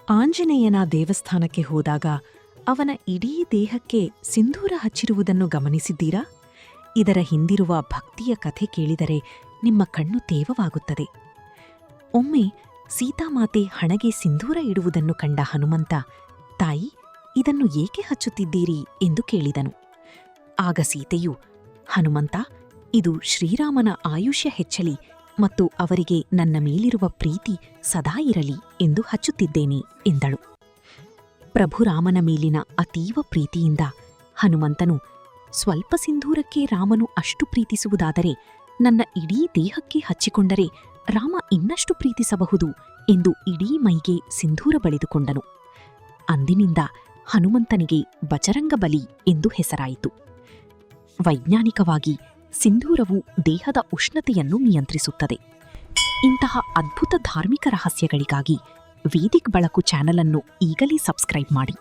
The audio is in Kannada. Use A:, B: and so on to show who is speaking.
A: ಆಂಜನೇಯನ ದೇವಸ್ಥಾನಕ್ಕೆ ಹೋದಾಗ ಅವನ ಇಡೀ ದೇಹಕ್ಕೆ ಸಿಂಧೂರ ಹಚ್ಚಿರುವುದನ್ನು ಗಮನಿಸಿದ್ದೀರಾ? ಇದರ ಹಿಂದಿರುವ ಭಕ್ತಿಯ ಕಥೆ ಕೇಳಿದರೆ ನಿಮ್ಮ ಕಣ್ಣು ತೇವವಾಗುತ್ತದೆ. ಒಮ್ಮೆ ಸೀತಾಮಾತೆ ಹಣೆಗೆ ಸಿಂಧೂರ ಇಡುವುದನ್ನು ಕಂಡ ಹನುಮಂತ, ತಾಯಿ, ಇದನ್ನು ಏಕೆ ಹಚ್ಚುತ್ತಿದ್ದೀರಿ ಎಂದು ಕೇಳಿದನು. ಆಗ ಸೀತೆಯು, ಹನುಮಂತ, ಇದು ಶ್ರೀರಾಮನ ಆಯುಷ್ಯ ಹೆಚ್ಚಲಿ ಮತ್ತು ಅವರಿಗೆ ನನ್ನ ಮೇಲಿರುವ ಪ್ರೀತಿ ಸದಾ ಇರಲಿ ಎಂದು ಹಚ್ಚುತ್ತಿದ್ದೇನೆ ಎಂದಳು. ಪ್ರಭು ರಾಮನ ಮೇಲಿನ ಅತೀವ ಪ್ರೀತಿಯಿಂದ ಹನುಮಂತನು, ಸ್ವಲ್ಪ ಸಿಂಧೂರಕ್ಕೆ ರಾಮನು ಅಷ್ಟು ಪ್ರೀತಿಸುವುದಾದರೆ ನನ್ನ ಇಡೀ ದೇಹಕ್ಕೆ ಹಚ್ಚಿಕೊಂಡರೆ ರಾಮ ಇನ್ನಷ್ಟು ಪ್ರೀತಿಸಬಹುದು ಎಂದು ಇಡೀ ಮೈಗೆ ಸಿಂಧೂರ ಬಳಿದುಕೊಂಡನು. ಅಂದಿನಿಂದ ಹನುಮಂತನಿಗೆ ಬಜರಂಗಬಲಿ ಎಂದು ಹೆಸರಾಯಿತು. ವೈಜ್ಞಾನಿಕವಾಗಿ ಸಿಂಧೂರವು ದೇಹದ ಉಷ್ಣತೆಯನ್ನು ನಿಯಂತ್ರಿಸುತ್ತದೆ. ಇಂತಹ ಅದ್ಭುತ ಧಾರ್ಮಿಕ ರಹಸ್ಯಗಳಿಗಾಗಿ ವೇದಿಕ್ ಬೆಳಕು ಚಾನಲ್ ಅನ್ನು ಈಗಲೇ ಸಬ್ಸ್ಕ್ರೈಬ್ ಮಾಡಿ.